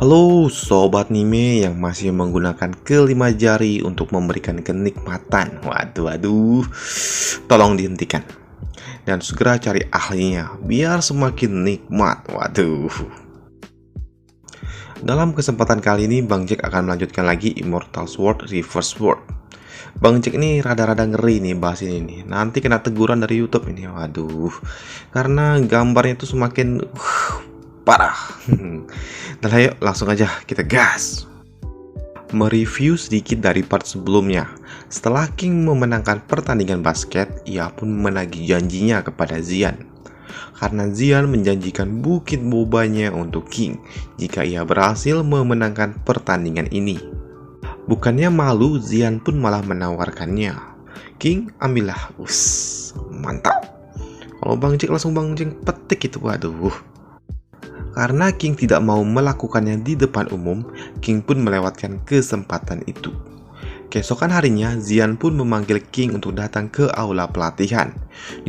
Halo sobat anime yang masih menggunakan kelima jari untuk memberikan kenikmatan. Waduh, tolong dihentikan dan segera cari ahlinya biar semakin nikmat. Waduh. Dalam kesempatan kali ini Bang Jack akan melanjutkan lagi Immortal Sword Reverse Sword. Bang Jack ini rada-rada ngeri nih bahas ini nih. Nanti kena teguran dari YouTube ini. Waduh. Karena gambarnya itu semakin parah. Dan ayo langsung aja kita gas. Mereview sedikit dari part sebelumnya. Setelah King memenangkan pertandingan basket, ia pun menagih janjinya kepada Xian. Karena Xian menjanjikan bukit bobanya untuk King jika ia berhasil memenangkan pertandingan ini. Bukannya malu, Xian pun malah menawarkannya. King, ambillah. Mantap. Kalau Bang Jack langsung Bang Jack petik itu, waduh. Karena King tidak mau melakukannya di depan umum, King pun melewatkan kesempatan itu. Keesokan harinya, Xian pun memanggil King untuk datang ke aula pelatihan.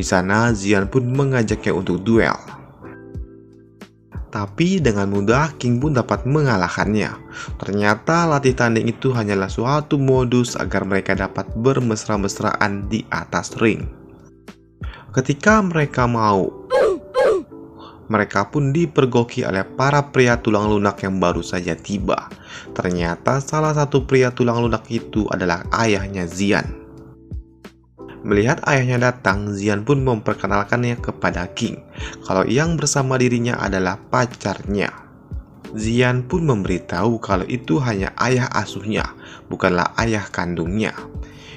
Di sana, Xian pun mengajaknya untuk duel. Tapi dengan mudah, King pun dapat mengalahkannya. Ternyata latih tanding itu hanyalah suatu modus agar mereka dapat bermesra-mesraan di atas ring. Ketika mereka pun dipergoki oleh para pria tulang lunak yang baru saja tiba. Ternyata salah satu pria tulang lunak itu adalah ayahnya Xian. Melihat ayahnya datang, Xian pun memperkenalkannya kepada King kalau yang bersama dirinya adalah pacarnya. Xian pun memberitahu kalau itu hanya ayah asuhnya, bukanlah ayah kandungnya.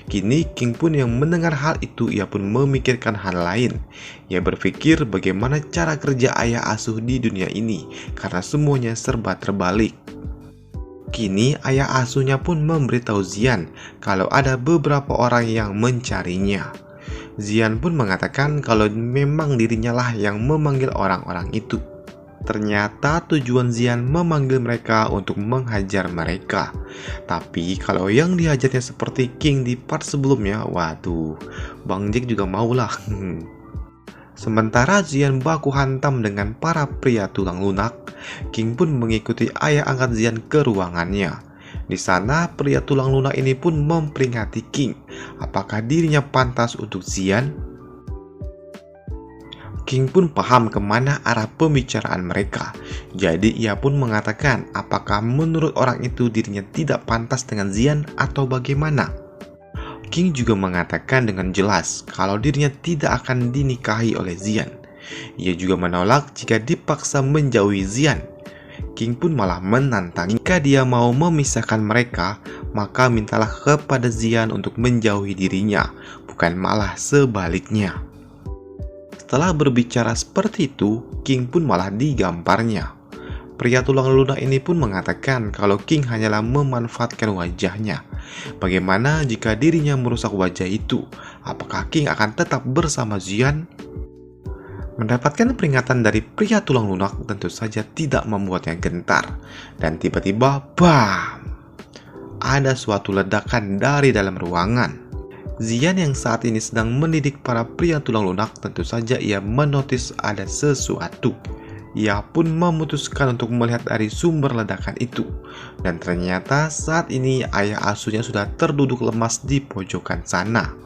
Kini King pun yang mendengar hal itu, ia pun memikirkan hal lain. Ia berpikir bagaimana cara kerja ayah asuh di dunia ini, karena semuanya serba terbalik. Kini ayah asuhnya pun memberitahu Xian kalau ada beberapa orang yang mencarinya. Xian pun mengatakan kalau memang dirinya lah yang memanggil orang-orang itu. Ternyata tujuan Xian memanggil mereka untuk menghajar mereka. Tapi kalau yang dihajarnya seperti King di part sebelumnya, waduh, Bang Jack juga maulah. Sementara Xian baku hantam dengan para pria tulang lunak, King pun mengikuti ayah angkat Xian ke ruangannya. Di sana pria tulang lunak ini pun memperingati King, apakah dirinya pantas untuk Xian? King pun paham kemana arah pembicaraan mereka. Jadi ia pun mengatakan apakah menurut orang itu dirinya tidak pantas dengan Xian atau bagaimana. King juga mengatakan dengan jelas kalau dirinya tidak akan dinikahi oleh Xian. Ia juga menolak jika dipaksa menjauhi Xian. King pun malah menantang jika dia mau memisahkan mereka, maka mintalah kepada Xian untuk menjauhi dirinya, bukan malah sebaliknya. Setelah berbicara seperti itu, King pun malah digamparnya. Pria tulang lunak ini pun mengatakan kalau King hanyalah memanfaatkan wajahnya. Bagaimana jika dirinya merusak wajah itu? Apakah King akan tetap bersama Xian? Mendapatkan peringatan dari pria tulang lunak tentu saja tidak membuatnya gentar. Dan tiba-tiba, bam! Ada suatu ledakan dari dalam ruangan. Xian yang saat ini sedang mendidik para pria tulang lunak, tentu saja ia menotis ada sesuatu. Ia pun memutuskan untuk melihat dari sumber ledakan itu. Dan ternyata saat ini ayah asuhnya sudah terduduk lemas di pojokan sana.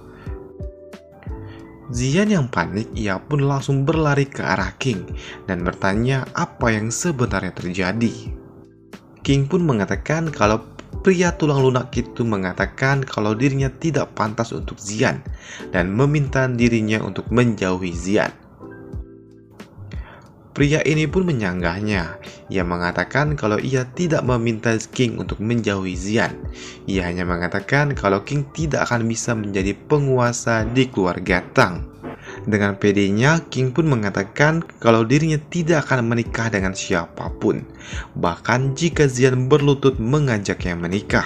Xian yang panik, ia pun langsung berlari ke arah King dan bertanya apa yang sebenarnya terjadi. King pun mengatakan kalau pria tulang lunak itu mengatakan kalau dirinya tidak pantas untuk Xian dan meminta dirinya untuk menjauhi Xian. Pria ini pun menyanggahnya. Ia mengatakan kalau ia tidak meminta King untuk menjauhi Xian. Ia hanya mengatakan kalau King tidak akan bisa menjadi penguasa di keluarga Tang. Dengan pedenya, King pun mengatakan kalau dirinya tidak akan menikah dengan siapapun, bahkan jika Xian berlutut mengajaknya menikah.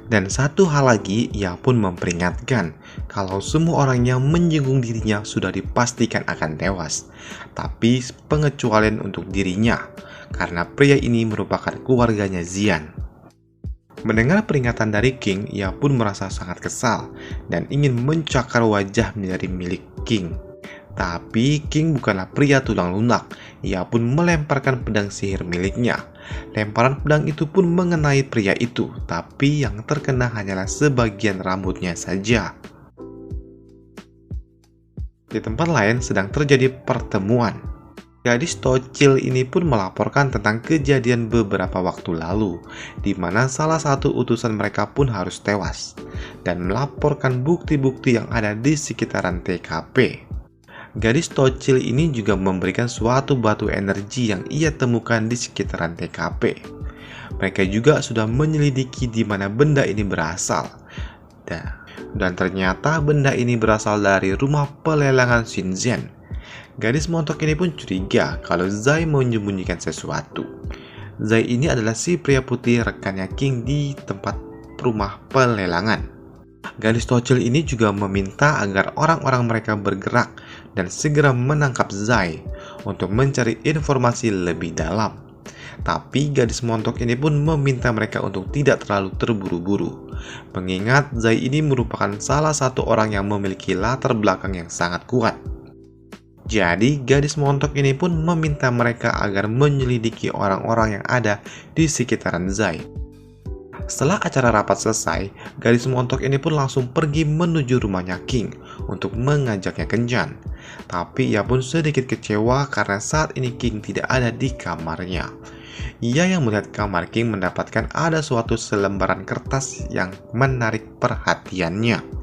Dan satu hal lagi, ia pun memperingatkan kalau semua orang yang menyinggung dirinya sudah dipastikan akan tewas, tapi pengecualian untuk dirinya, karena pria ini merupakan keluarganya Xian. Mendengar peringatan dari King, ia pun merasa sangat kesal dan ingin mencakar wajah dari milik King. Tapi King bukanlah pria tulang lunak. Ia pun melemparkan pedang sihir miliknya. Lemparan pedang itu pun mengenai pria itu, tapi yang terkena hanyalah sebagian rambutnya saja. Di tempat lain sedang terjadi pertemuan. Gadis tocil ini pun melaporkan tentang kejadian beberapa waktu lalu, di mana salah satu utusan mereka pun harus tewas, dan melaporkan bukti-bukti yang ada di sekitaran TKP. Gadis tocil ini juga memberikan suatu batu energi yang ia temukan di sekitaran TKP. Mereka juga sudah menyelidiki di mana benda ini berasal. Dan ternyata benda ini berasal dari rumah pelelangan Shenzhen. Gadis montok ini pun curiga kalau Zai menyembunyikan sesuatu. Zai ini adalah si pria putih rekannya King di tempat rumah pelelangan. Gadis tocil ini juga meminta agar orang-orang mereka bergerak dan segera menangkap Zai untuk mencari informasi lebih dalam. Tapi gadis montok ini pun meminta mereka untuk tidak terlalu terburu-buru, mengingat Zai ini merupakan salah satu orang yang memiliki latar belakang yang sangat kuat. Jadi gadis montok ini pun meminta mereka agar menyelidiki orang-orang yang ada di sekitaran Zai. Setelah acara rapat selesai, gadis montok ini pun langsung pergi menuju rumahnya King untuk mengajaknya kencan. Tapi ia pun sedikit kecewa karena saat ini King tidak ada di kamarnya. Ia yang melihat kamar King mendapatkan ada suatu selembaran kertas yang menarik perhatiannya.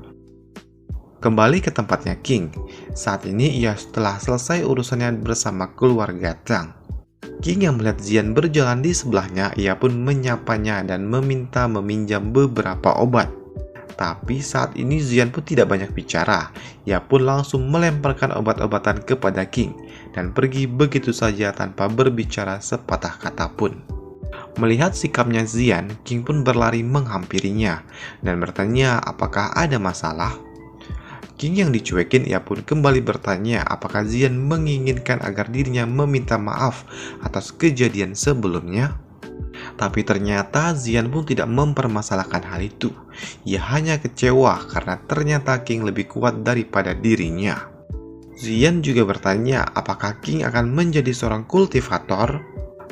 Kembali ke tempatnya King. Saat ini ia telah selesai urusannya bersama keluarga Tang. King yang melihat Zian berjalan di sebelahnya, ia pun menyapanya dan meminta meminjam beberapa obat. Tapi saat ini Zian pun tidak banyak bicara. Ia pun langsung melemparkan obat-obatan kepada King dan pergi begitu saja tanpa berbicara sepatah kata pun. Melihat sikapnya Zian, King pun berlari menghampirinya dan bertanya apakah ada masalah. King yang dicuekin, ia pun kembali bertanya apakah Zian menginginkan agar dirinya meminta maaf atas kejadian sebelumnya. Tapi ternyata Zian pun tidak mempermasalahkan hal itu. Ia hanya kecewa karena ternyata King lebih kuat daripada dirinya. Zian juga bertanya apakah King akan menjadi seorang kultivator.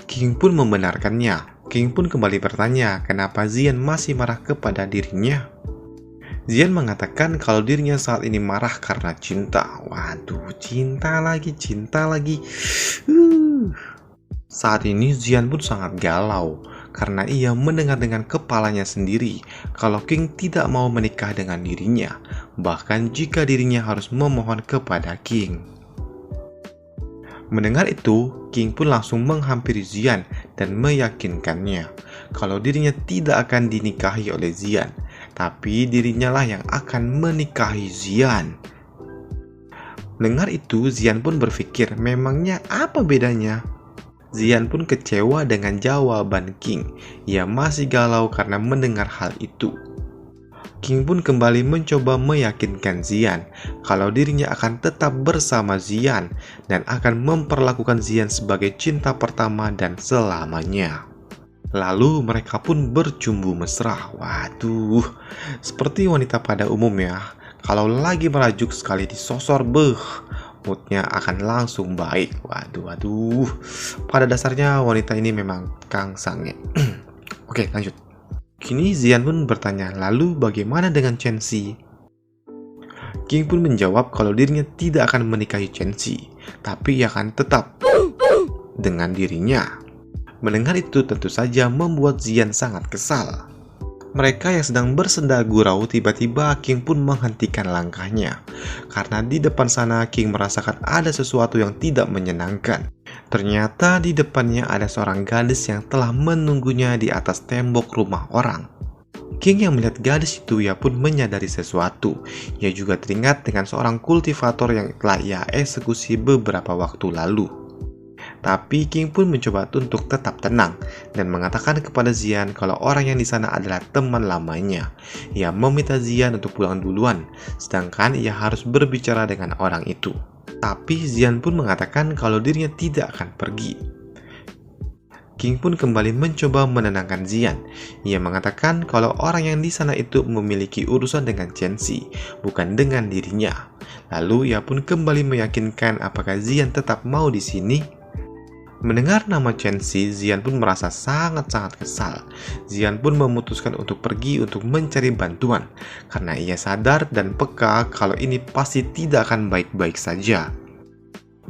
King pun membenarkannya. King pun kembali bertanya kenapa Zian masih marah kepada dirinya. Zian mengatakan kalau dirinya saat ini marah karena cinta. Waduh, cinta lagi. Saat ini Zian pun sangat galau karena ia mendengar dengan kepalanya sendiri kalau King tidak mau menikah dengan dirinya, bahkan jika dirinya harus memohon kepada King. Mendengar itu, King pun langsung menghampiri Zian dan meyakinkannya kalau dirinya tidak akan dinikahi oleh Zian, tapi dirinya lah yang akan menikahi Zian. Mendengar itu, Zian pun berpikir memangnya apa bedanya? Zian pun kecewa dengan jawaban King. Ia masih galau karena mendengar hal itu. King pun kembali mencoba meyakinkan Zian kalau dirinya akan tetap bersama Zian dan akan memperlakukan Zian sebagai cinta pertama dan selamanya. Lalu mereka pun bercumbu mesra. Waduh, seperti wanita pada umumnya, kalau lagi merajuk sekali disosor, moodnya akan langsung baik. Waduh, pada dasarnya wanita ini memang kangsange. Oke, lanjut. Kini Zian pun bertanya, lalu bagaimana dengan Chen Xi? King pun menjawab kalau dirinya tidak akan menikahi Chen Xi, tapi ia akan tetap dengan dirinya. Mendengar itu tentu saja membuat Zian sangat kesal. Mereka yang sedang bersenda gurau, tiba-tiba King pun menghentikan langkahnya. Karena di depan sana King merasakan ada sesuatu yang tidak menyenangkan. Ternyata di depannya ada seorang gadis yang telah menunggunya di atas tembok rumah orang. King yang melihat gadis itu, ia pun menyadari sesuatu. Ia juga teringat dengan seorang kultivator yang telah ia eksekusi beberapa waktu lalu. Tapi King pun mencoba untuk tetap tenang dan mengatakan kepada Zian kalau orang yang di sana adalah teman lamanya. Ia meminta Zian untuk pulang duluan, sedangkan ia harus berbicara dengan orang itu. Tapi Zian pun mengatakan kalau dirinya tidak akan pergi. King pun kembali mencoba menenangkan Zian. Ia mengatakan kalau orang yang di sana itu memiliki urusan dengan Chen Xi, bukan dengan dirinya. Lalu ia pun kembali meyakinkan apakah Zian tetap mau di sini. Mendengar nama Chen Xi, Zian pun merasa sangat-sangat kesal. Zian pun memutuskan untuk pergi untuk mencari bantuan, karena ia sadar dan peka kalau ini pasti tidak akan baik-baik saja.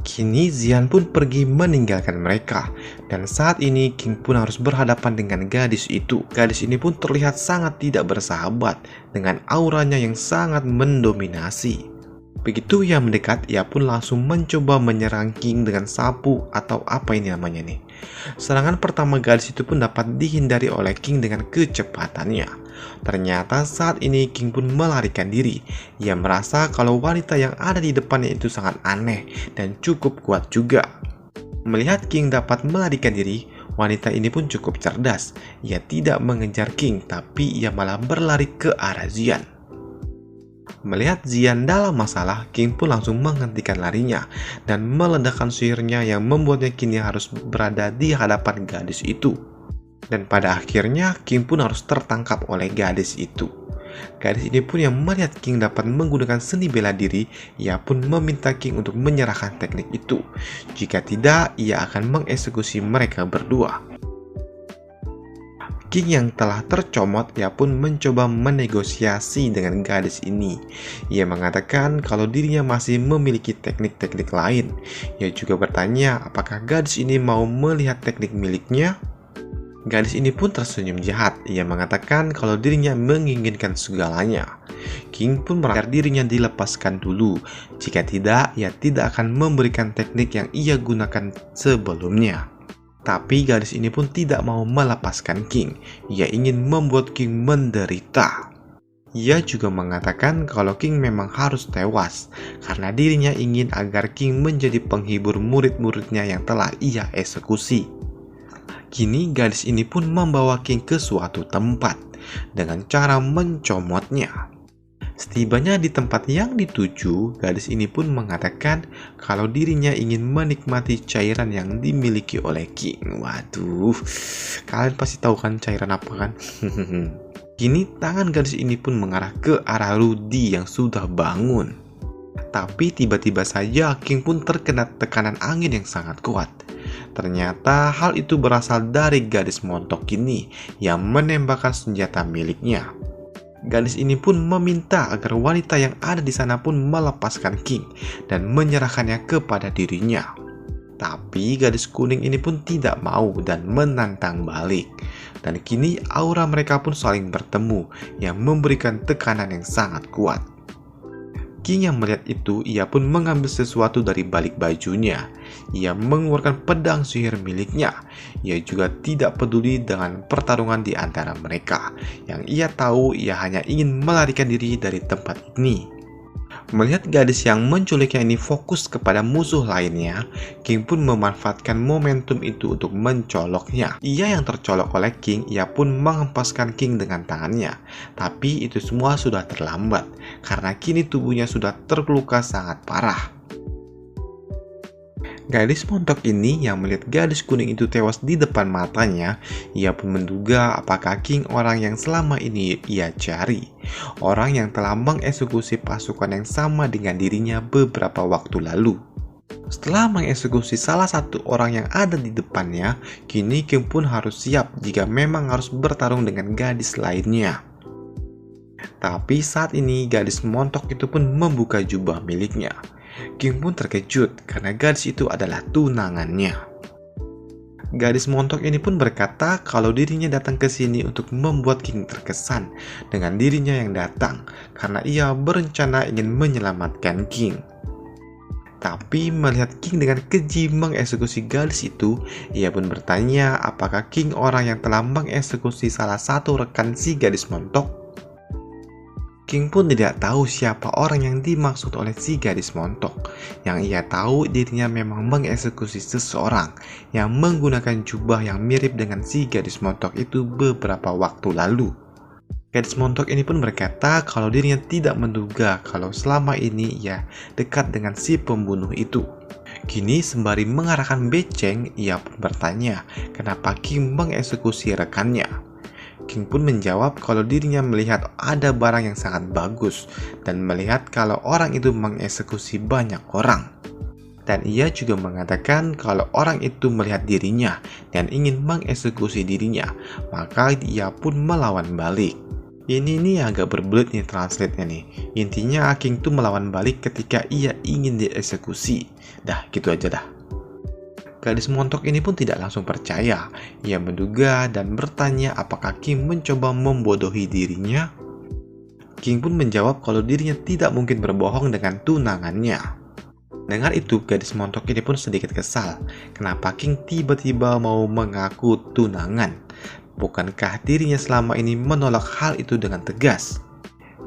Kini Zian pun pergi meninggalkan mereka, dan saat ini King pun harus berhadapan dengan gadis itu. Gadis ini pun terlihat sangat tidak bersahabat, dengan auranya yang sangat mendominasi. Begitu ia mendekat, ia pun langsung mencoba menyerang King dengan sapu atau apa ini namanya nih. Serangan pertama gadis itu pun dapat dihindari oleh King dengan kecepatannya. Ternyata saat ini King pun melarikan diri. Ia merasa kalau wanita yang ada di depannya itu sangat aneh dan cukup kuat juga. Melihat King dapat melarikan diri, wanita ini pun cukup cerdas. Ia tidak mengejar King, tapi ia malah berlari ke arah Zian. Melihat Zian dalam masalah, King pun langsung menghentikan larinya dan meledakkan sihirnya yang membuatnya kini harus berada di hadapan gadis itu. Dan pada akhirnya King pun harus tertangkap oleh gadis itu. Gadis ini pun yang melihat King dapat menggunakan seni bela diri, ia pun meminta King untuk menyerahkan teknik itu. Jika tidak, ia akan mengeksekusi mereka berdua. King yang telah tercomot, ia pun mencoba menegosiasi dengan gadis ini. Ia mengatakan kalau dirinya masih memiliki teknik-teknik lain. Ia juga bertanya apakah gadis ini mau melihat teknik miliknya. Gadis ini pun tersenyum jahat. Ia mengatakan kalau dirinya menginginkan segalanya. King pun merasa dirinya dilepaskan dulu. Jika tidak, ia tidak akan memberikan teknik yang ia gunakan sebelumnya. Tapi gadis ini pun tidak mau melepaskan King. Ia ingin membuat King menderita. Ia juga mengatakan kalau King memang harus tewas karena dirinya ingin agar King menjadi penghibur murid-muridnya yang telah ia eksekusi. Kini gadis ini pun membawa King ke suatu tempat dengan cara mencomotnya. Setibanya di tempat yang dituju, gadis ini pun mengatakan kalau dirinya ingin menikmati cairan yang dimiliki oleh King. Waduh, kalian pasti tahu kan cairan apa kan? Kini tangan gadis ini pun mengarah ke arah Rudy yang sudah bangun. Tapi tiba-tiba saja King pun terkena tekanan angin yang sangat kuat. Ternyata hal itu berasal dari gadis montok ini yang menembakkan senjata miliknya. Gadis ini pun meminta agar wanita yang ada di sana pun melepaskan King dan menyerahkannya kepada dirinya. Tapi gadis kuning ini pun tidak mau dan menantang balik. Dan kini aura mereka pun saling bertemu yang memberikan tekanan yang sangat kuat. King yang melihat itu, ia pun mengambil sesuatu dari balik bajunya. Ia mengeluarkan pedang sihir miliknya. Ia juga tidak peduli dengan pertarungan di antara mereka. Yang ia tahu, ia hanya ingin melarikan diri dari tempat ini. Melihat gadis yang menculiknya ini fokus kepada musuh lainnya, King pun memanfaatkan momentum itu untuk mencoloknya. Ia yang tercolok oleh King, ia pun menghempaskan King dengan tangannya. Tapi itu semua sudah terlambat, karena kini tubuhnya sudah terluka sangat parah. Gadis montok ini yang melihat gadis kuning itu tewas di depan matanya, ia pun menduga apakah King orang yang selama ini ia cari. Orang yang telah mengeksekusi pasukan yang sama dengan dirinya beberapa waktu lalu. Setelah mengeksekusi salah satu orang yang ada di depannya, kini King pun harus siap jika memang harus bertarung dengan gadis lainnya. Tapi saat ini gadis montok itu pun membuka jubah miliknya. King pun terkejut karena gadis itu adalah tunangannya. Gadis montok ini pun berkata kalau dirinya datang ke sini untuk membuat King terkesan dengan dirinya yang datang karena ia berencana ingin menyelamatkan King. Tapi melihat King dengan keji mengeksekusi gadis itu, ia pun bertanya apakah King orang yang telah mengeksekusi salah satu rekan si gadis montok. King pun tidak tahu siapa orang yang dimaksud oleh si gadis montok. Yang ia tahu dirinya memang mengeksekusi seseorang yang menggunakan jubah yang mirip dengan si gadis montok itu beberapa waktu lalu. Gadis montok ini pun berkata kalau dirinya tidak menduga kalau selama ini ia dekat dengan si pembunuh itu. Kini sembari mengarahkan beceng, ia pun bertanya kenapa King mengeksekusi rekannya. King pun menjawab kalau dirinya melihat ada barang yang sangat bagus dan melihat kalau orang itu mengeksekusi banyak orang. Dan ia juga mengatakan kalau orang itu melihat dirinya dan ingin mengeksekusi dirinya, maka ia pun melawan balik. Ini nih agak berbelit nih translate-nya nih. Intinya King tuh melawan balik ketika ia ingin dieksekusi. Dah, gitu aja dah. Gadis montok ini pun tidak langsung percaya. Ia menduga dan bertanya apakah King mencoba membodohi dirinya. King pun menjawab kalau dirinya tidak mungkin berbohong dengan tunangannya. Dengar itu, gadis montok ini pun sedikit kesal. Kenapa King tiba-tiba mau mengaku tunangan? Bukankah dirinya selama ini menolak hal itu dengan tegas?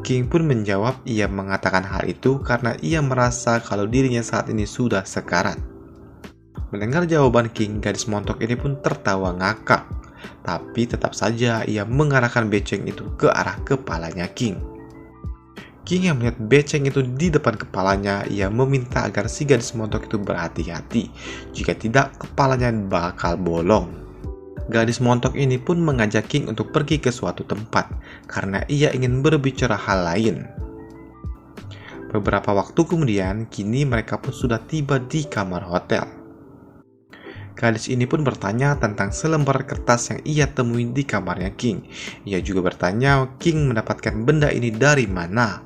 King pun menjawab ia mengatakan hal itu karena ia merasa kalau dirinya saat ini sudah sekarat. Mendengar jawaban King, gadis montok ini pun tertawa ngakak. Tapi tetap saja ia mengarahkan beceng itu ke arah kepalanya King. King yang melihat beceng itu di depan kepalanya, ia meminta agar si gadis montok itu berhati-hati. Jika tidak, kepalanya bakal bolong. Gadis montok ini pun mengajak King untuk pergi ke suatu tempat, karena ia ingin berbicara hal lain. Beberapa waktu kemudian, kini mereka pun sudah tiba di kamar hotel. Gadis ini pun bertanya tentang selembar kertas yang ia temui di kamarnya King. Ia juga bertanya King mendapatkan benda ini dari mana.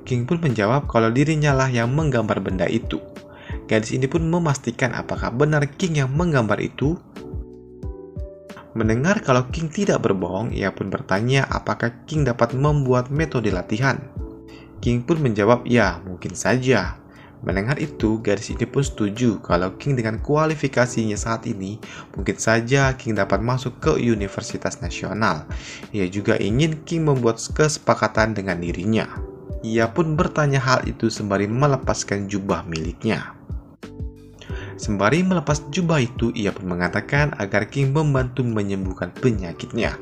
King pun menjawab kalau dirinya lah yang menggambar benda itu. Gadis ini pun memastikan apakah benar King yang menggambar itu. Mendengar kalau King tidak berbohong, ia pun bertanya apakah King dapat membuat metode latihan. King pun menjawab ya, mungkin saja. Mendengar itu, gadis ini pun setuju kalau King dengan kualifikasinya saat ini, mungkin saja King dapat masuk ke Universitas Nasional. Ia juga ingin King membuat kesepakatan dengan dirinya. Ia pun bertanya hal itu sembari melepaskan jubah miliknya. Sembari melepas jubah itu, ia pun mengatakan agar King membantu menyembuhkan penyakitnya.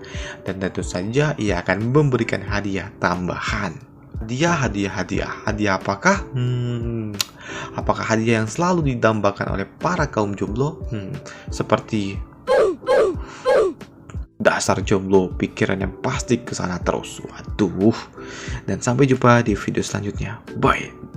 Dan tentu saja ia akan memberikan hadiah tambahan. Hadiah apakah? Apakah hadiah yang selalu didambakan oleh para kaum jomblo? Seperti dasar jomblo, pikirannya pasti kesana terus. Waduh. Dan sampai jumpa di video selanjutnya. Bye.